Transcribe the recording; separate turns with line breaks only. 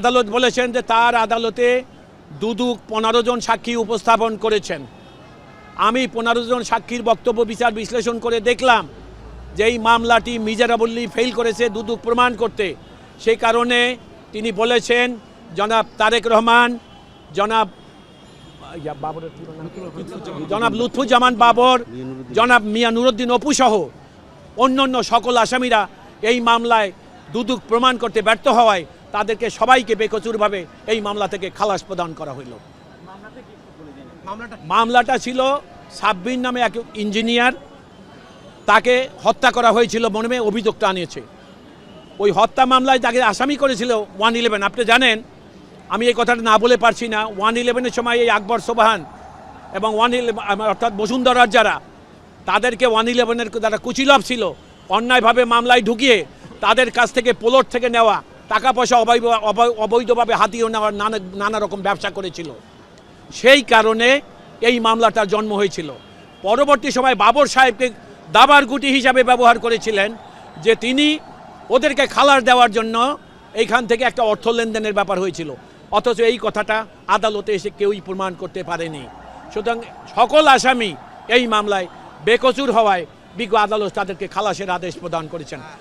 আদালত বলেছেন যে তার আদালতে দুদক 15 জন সাক্ষী উপস্থাপন করেছেন। আমি 15 জন সাক্ষীর বক্তব্য বিচার বিশ্লেষণ করে দেখলাম যে এই মামলাটি মিজারাবল্লী ফেল করেছে দুদক প্রমাণ করতে। সেই কারণে তিনি বলেছেন জনাব তারেক রহমান, জনাব লুৎফুজ্জামান বাবর, জনাব মিয়া নুরুদ্দিন অপু সহ অন্যান্য সকল আসামিরা এই মামলায় দুদক প্রমাণ করতে ব্যর্থ হওয়ায় তাদেরকে সবাইকে বেকসুরভাবে এই মামলা থেকে খালাস প্রদান করা হইল। মামলাটা ছিল সাব্বির নামে এক ইঞ্জিনিয়ার, তাকে হত্যা করা হয়েছিল মর্মে অভিযোগটা আনিয়েছে। ওই হত্যা মামলায় তাকে আসামি করেছিল 111। আপনি জানেন, আমি এই কথাটা না বলে পারছি না, 111-এর সময় এই আকবর সোবহান এবং 111 অর্থাৎ বসুন্ধরার যারা, তাদেরকে 111-এর যারা কুচিলভ ছিল অন্যায়ভাবে মামলায় ঢুকিয়ে তাদের কাছ থেকে প্লট থেকে নেওয়া টাকা পয়সা অবৈধভাবে হাতিয়ে নেওয়ার নানা রকম ব্যবসা করেছিল। সেই কারণে এই মামলাটার জন্ম হয়েছিল। পরবর্তী সময় বাবর সাহেবকে দাবার গুটি হিসাবে ব্যবহার করেছিলেন যে তিনি ওদেরকে খালাস দেওয়ার জন্য এইখান থেকে একটা অর্থ লেনদেনের ব্যাপার হয়েছিল, অথচ এই কথাটা আদালতে এসে কেউই প্রমাণ করতে পারেনি। সুতরাং সকল আসামি এই মামলায় বেকসুর হওয়ায় বিজ্ঞ আদালত তাদেরকে খালাসের আদেশ প্রদান করেছেন।